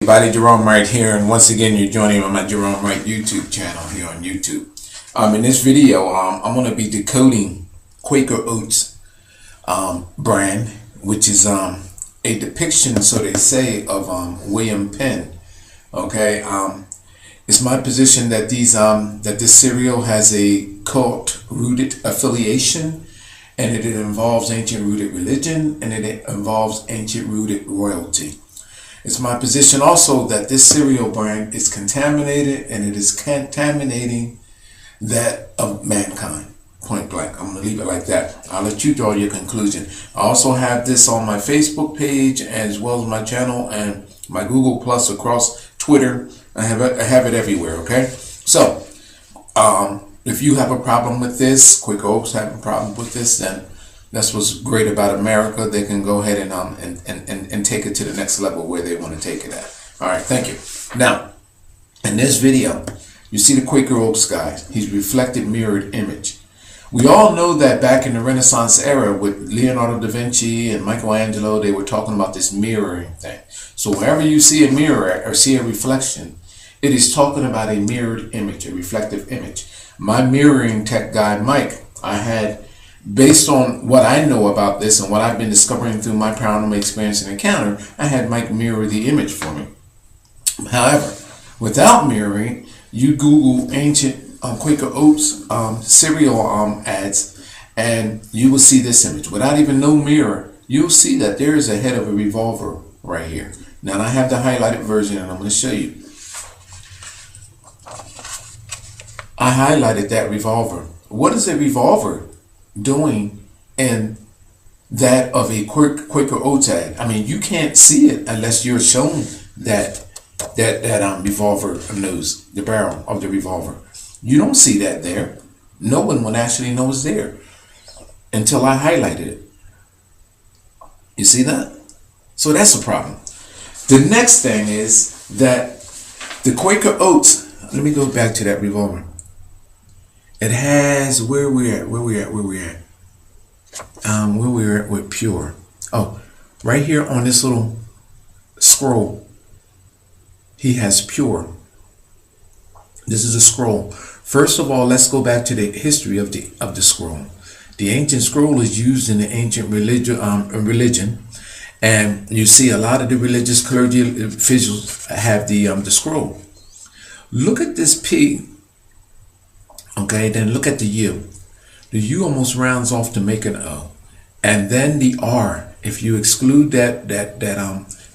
Everybody, Jerome Wright here, and once again you're joining me on my Jerome Wright YouTube channel here on YouTube. In this video, I'm going to be decoding Quaker Oats brand, which is a depiction, so they say, of William Penn. Okay, it's my position that this cereal has a cult-rooted affiliation, and it involves ancient-rooted religion, and it involves ancient-rooted royalty. It's my position also that this cereal brand is contaminated, and it is contaminating that of mankind. Point blank. I'm going to leave it like that. I'll let you draw your conclusion. I also have this on my Facebook page as well as my channel and my Google Plus across Twitter. I have it everywhere. Okay. So, if you have a problem with this, Quaker Oats have a problem with this, then that's what's great about America. They can go ahead and take it to the next level where they want to take it at. All right, thank you. Now, in this video, you see the Quaker Oats guy. He's reflected mirrored image. We all know that back in the Renaissance era with Leonardo da Vinci and Michelangelo, they were talking about this mirroring thing. So wherever you see a mirror or see a reflection, it is talking about a mirrored image, a reflective image. My mirroring tech guy, Mike, I had, based on what I know about this and what I've been discovering through my paranormal experience and encounter, I had Mike mirror the image for me. However, without mirroring, you Google ancient Quaker Oats cereal ads, and you will see this image. Without even no mirror, you'll see that there is a head of a revolver right here. Now I have the highlighted version, and I'm going to show you. I highlighted that revolver. What is a revolver doing in that of a Quaker Oats ad? I mean, you can't see it unless you're shown that revolver nose, the barrel of the revolver. You don't see that there. No one would actually know it's there until I highlighted it. You see that? So that's a problem. The next thing is that the Quaker Oats, let me go back to that revolver. It has where we at with pure. Oh, right here on this little scroll, he has pure. This is a scroll. First of all, let's go back to the history of the scroll. The ancient scroll is used in the ancient religion, and you see a lot of the religious clergy officials have the scroll. Look at this P. Okay, then look at the U. The U almost rounds off to make an O, and then the R. If you exclude that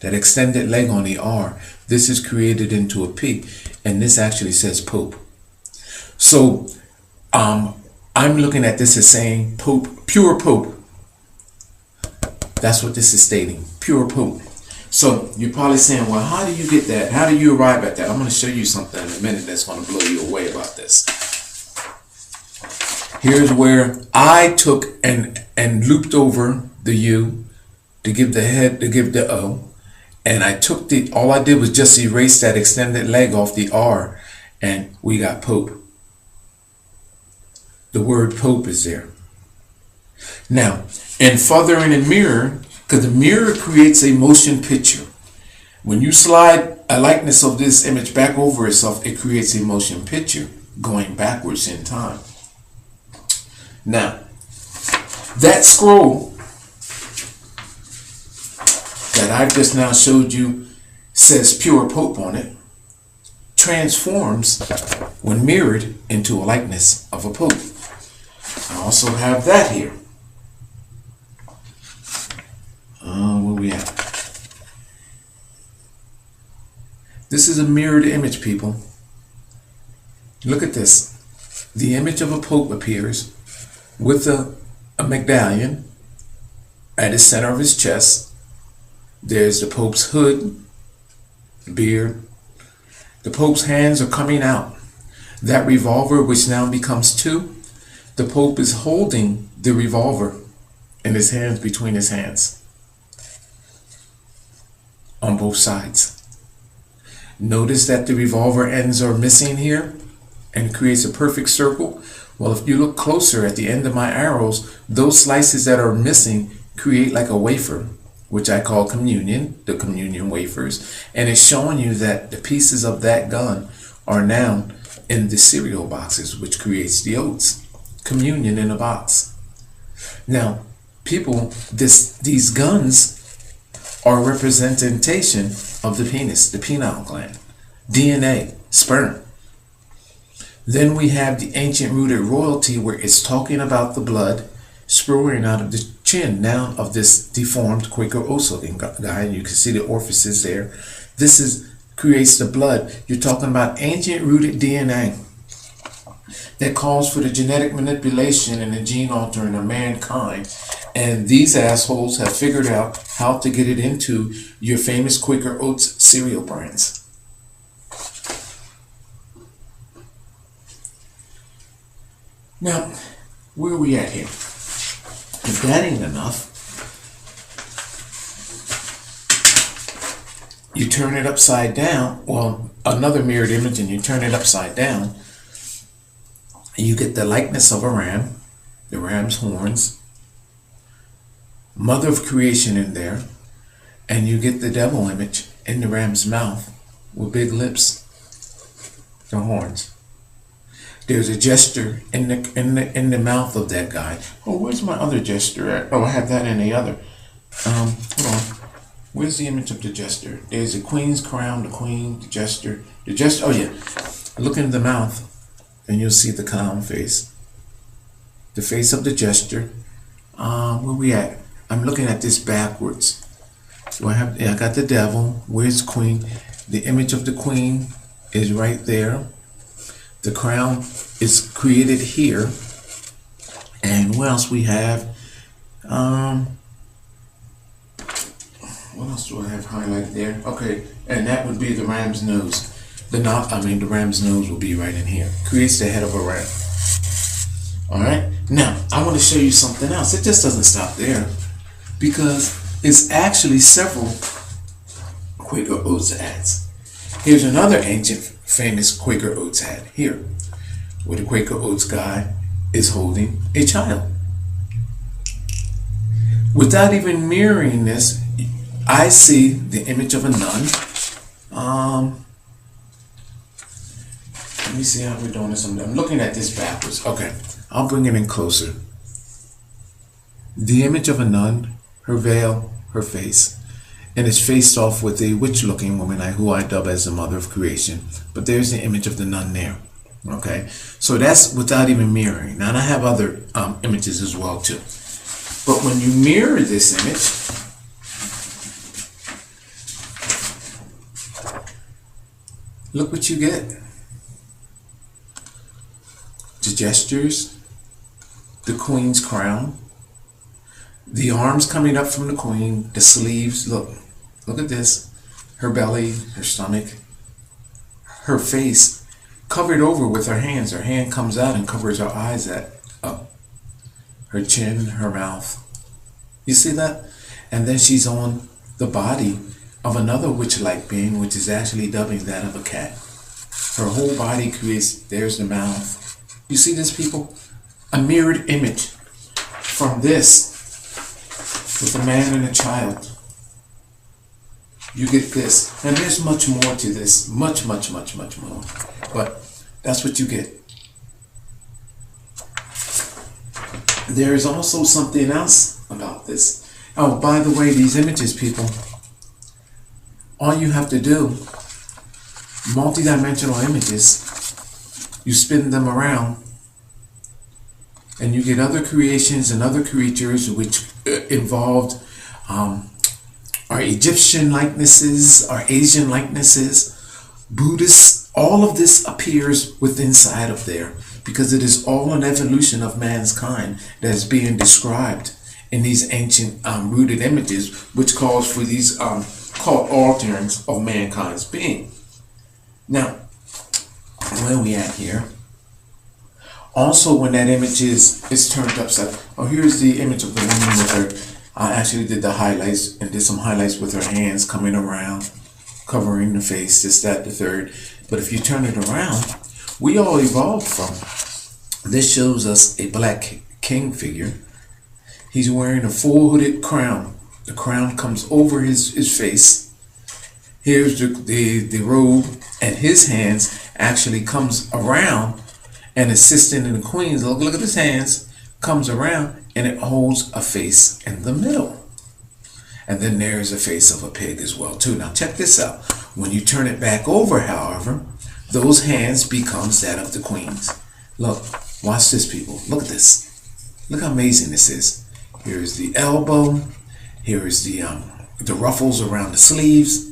extended leg on the R, this is created into a P, and this actually says Pope. So, I'm looking at this as saying Pope, pure Pope. That's what this is stating, pure Pope. So you're probably saying, well, how do you get that? How do you arrive at that? I'm going to show you something in a minute that's going to blow you away about this. Here's where I took and looped over the U to give the head, to give the O. And I took all I did was just erase that extended leg off the R, and we got Pope. The word Pope is there. Now, in furthering a mirror, because the mirror creates a motion picture. When you slide a likeness of this image back over itself, it creates a motion picture going backwards in time. Now, that scroll that I've just now showed you says pure Pope on it, transforms when mirrored into a likeness of a Pope. I also have that here. Where we at? This is a mirrored image, people. Look at this. The image of a Pope appears with a medallion at the center of his chest. There's the Pope's hood, beard. The Pope's hands are coming out. That revolver, which now becomes two, the Pope is holding the revolver in his hands, between his hands, on both sides. Notice that the revolver ends are missing here and creates a perfect circle. Well, if you look closer at the end of my arrows, those slices that are missing create like a wafer which I call communion, the communion wafers, and it's showing you that the pieces of that gun are now in the cereal boxes, which creates the oats. Communion in a box. Now, people, these guns are representation of the penis, the penile gland, DNA, sperm. Then we have the ancient rooted royalty, where it's talking about the blood spewing out of the chin now of this deformed Quaker Oats looking guy, and you can see the orifices there. This creates the blood. You're talking about ancient rooted DNA that calls for the genetic manipulation and the gene altering of mankind. And these assholes have figured out how to get it into your famous Quaker Oats cereal brands. Now, where are we at here? If that ain't enough, you turn it upside down, well, another mirrored image, and you turn it upside down, and you get the likeness of a ram, the ram's horns, mother of creation in there, and you get the devil image in the ram's mouth with big lips, the horns. There's a gesture in the mouth of that guy. Oh, where's my other gesture at? Oh, I have that in the other. Hold on. Where's the image of the jester? There's the queen's crown, the queen, the jester. The jester, oh yeah. Look in the mouth and you'll see the clown face. The face of the jester. Where we at? I'm looking at this backwards. So I got the devil. Where's the queen? The image of the queen is right there. The crown is created here. And what else we have? What else do I have highlighted there? Okay, and that would be the ram's nose. The ram's nose will be right in here. Creates the head of a ram. Alright, now I want to show you something else. It just doesn't stop there, because it's actually several Quaker Oats ads. Here's another ancient famous Quaker Oats ad here, where the Quaker Oats guy is holding a child. Without even mirroring this, I see the image of a nun. Let me see how we're doing this. I'm looking at this backwards. Okay, I'll bring it in closer. The image of a nun, her veil, her face, and it's faced off with a witch-looking woman who I dub as the mother of creation. But there's the image of the nun there. Okay, so that's without even mirroring. Now, I have other images as well too. But when you mirror this image, look what you get. The gestures, the queen's crown, the arms coming up from the queen, the sleeves, look at this, her belly, her stomach, her face covered over with her hands. Her hand comes out and covers her eyes up, her chin, her mouth. You see that? And then she's on the body of another witch-like being, which is actually dubbing that of a cat. Her whole body creates, there's the mouth. You see this, people? A mirrored image from this with a man and a child. You get this. And there's much more to this. Much, much, much, much more. But that's what you get. There is also something else about this. Oh, by the way, these images, people, all you have to do, multidimensional images, you spin them around and you get other creations and other creatures which involved our Egyptian likenesses, our Asian likenesses, Buddhists. All of this appears within inside of there, because it is all an evolution of mankind that is being described in these ancient rooted images, which calls for these called alterings of mankind's being. Now, where are we at here? Also, when that image is turned upside, oh, here's the image of the woman with her. I actually did the highlights and did some highlights with her hands coming around, covering the face, this, that, the third. But if you turn it around, we all evolved from. This shows us a black king figure. He's wearing a full hooded crown The crown comes over his face. Here's the robe, and his hands actually comes around, and assistant in the queen's, look at his hands, comes around, and it holds a face in the middle. And then there's a face of a pig as well too. Now check this out. When you turn it back over, however, those hands becomes that of the queen's. Look, watch this, people. Look at this. Look how amazing this is. Here's the elbow. Here is the ruffles around the sleeves.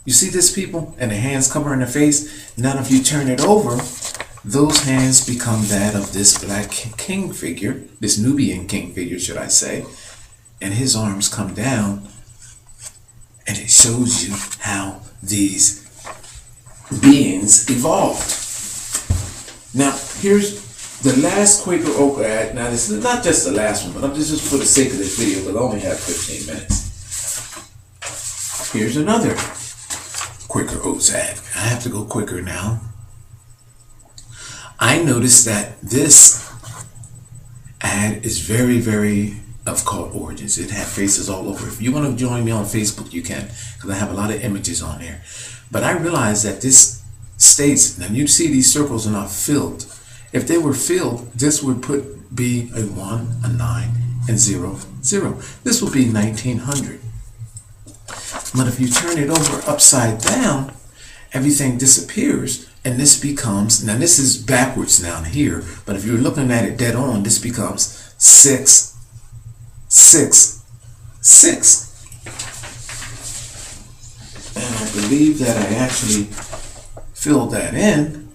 You see this, people? And the hands covering the face. Now if you turn it over, those hands become that of this black king figure, this Nubian king figure, should I say. And his arms come down, and it shows you how these beings evolved. Now, here's the last Quaker Oat ad. Now, this is not just the last one, but I'm just for the sake of this video, because I only have 15 minutes. Here's another Quaker Oats ad. I have to go quicker now. I noticed that this ad is very, very of cult origins. It had faces all over. If you want to join me on Facebook, you can, because I have a lot of images on there. But I realized that this states, now you see these circles are not filled. If they were filled, this would be a 1, a 9, and 0, 0. This would be 1900. But if you turn it over upside down, everything disappears, and this becomes, now this is backwards down here, but if you're looking at it dead on, this becomes 6, 6, 6. And I believe that I actually filled that in,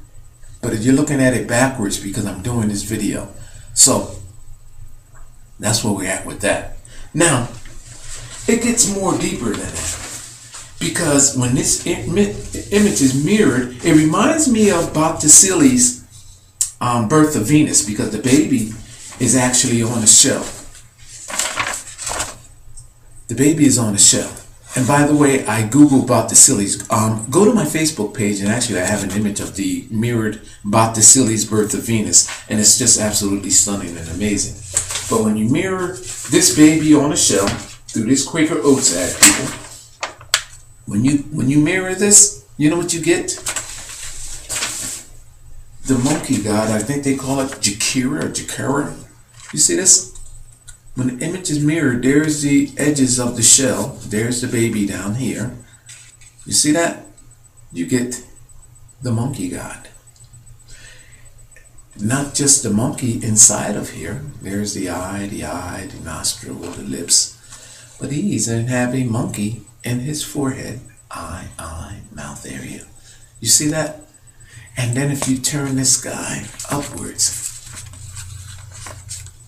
but if you're looking at it backwards because I'm doing this video. So that's where we're at with that. Now, it gets more deeper than that, because when this image is mirrored, it reminds me of Botticelli's Birth of Venus, because the baby is actually on a shell. The baby is on a shell. And by the way, I Googled Botticelli's. Go to my Facebook page, and actually I have an image of the mirrored Botticelli's Birth of Venus, and it's just absolutely stunning and amazing. But when you mirror this baby on a shell through this Quaker Oats ad, people, when you mirror this, you know what you get? The monkey god, I think they call it Jakira or Jakara. You see this? When the image is mirrored, there's the edges of the shell. There's the baby down here. You see that? You get the monkey god. Not just the monkey inside of here. There's the eye, the nostril, the lips. But he even have a monkey in his forehead, eye, mouth area. You see that? And then if you turn this guy upwards,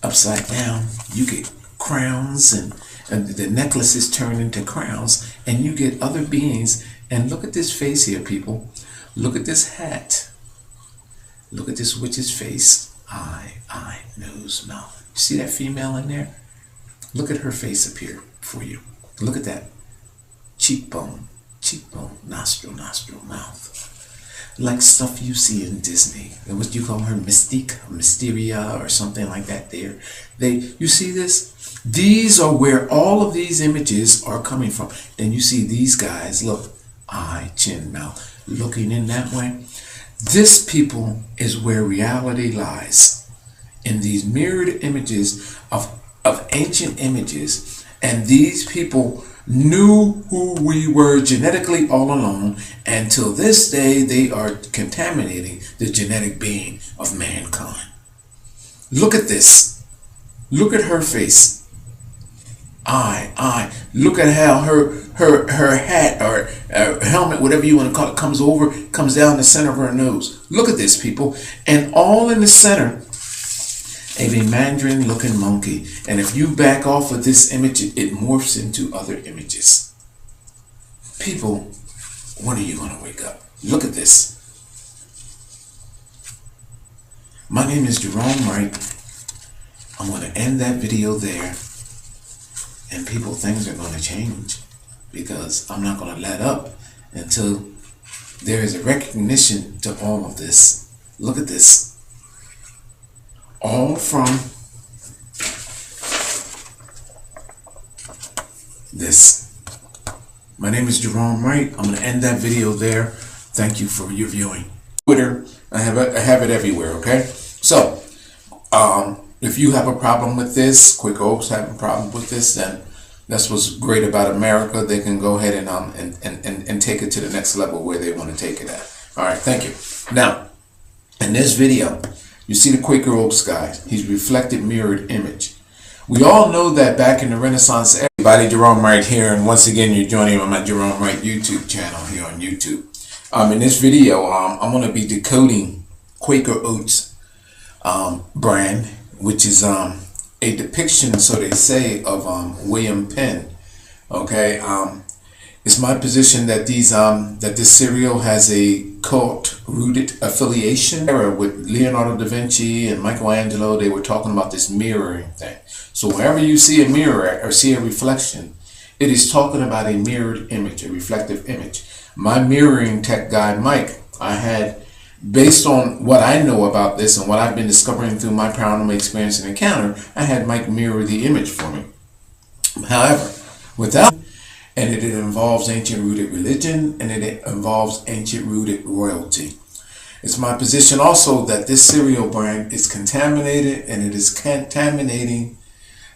upside down, you get crowns, and the necklaces turn into crowns, and you get other beings. And look at this face here, people. Look at this hat. Look at this witch's face. Eye, nose, mouth. You see that female in there? Look at her face up here for you. Look at that. Cheekbone, nostril, mouth. Like stuff you see in Disney. And what you call her, Mystique, Mysteria, or something like that there. You see this? These are where all of these images are coming from. Then you see these guys, look, eye, chin, mouth, looking in that way. This, people, is where reality lies. In these mirrored images of ancient images. And these people knew who we were genetically all along, and till this day they are contaminating the genetic being of mankind. Look at this. Look at her face. Eye. Look at how her hat or helmet, whatever you want to call it, comes down the center of her nose. Look at this, people. And all in the center, a mandarin looking monkey. And if you back off of this image, it morphs into other images. People, when are you going to wake up? Look at this. My name is Jerome Wright. I'm going to end that video there. And people, things are going to change, because I'm not going to let up until there is a recognition to all of this. Look at this. All from this. My name is Jerome Wright. I'm going to end that video there. Thank you for your viewing. Twitter, I have it everywhere, okay? So, if you have a problem with this, Quaker Oats have a problem with this, then that's what's great about America. They can go ahead and take it to the next level where they want to take it at. All right, thank you. Now, in this video, you see the Quaker Oats guy. He's reflected mirrored image. We all know that back in the Renaissance era, everybody, Jerome Wright here, and once again, you're joining me on my Jerome Wright YouTube channel here on YouTube. In this video, I'm going to be decoding Quaker Oats brand, which is a depiction, so they say, of William Penn. Okay, it's my position that that this cereal has a cult-rooted affiliation with Leonardo da Vinci and Michelangelo. They were talking about this mirroring thing. So wherever you see a mirror or see a reflection, it is talking about a mirrored image, a reflective image. My mirroring tech guy, Mike, I had, based on what I know about this and what I've been discovering through my paranormal experience and encounter, I had Mike mirror the image for me. However, without, and it involves ancient rooted religion, and it involves ancient rooted royalty. It's my position also that this cereal brand is contaminated, and it is contaminating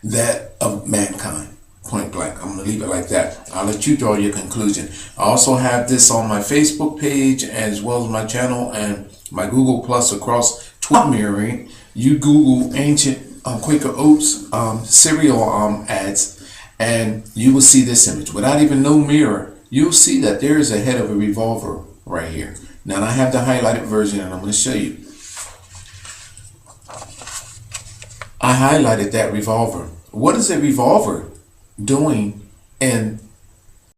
that of mankind. Point blank. I'm going to leave it like that. I'll let you draw your conclusion. I also have this on my Facebook page as well as my channel and my Google Plus across Twitter mirroring. You Google ancient Quaker Oats cereal ads, and you will see this image. Without even no mirror, you'll see that there is a head of a revolver right here. Now I have the highlighted version, and I'm going to show you. I highlighted that revolver. What is a revolver doing in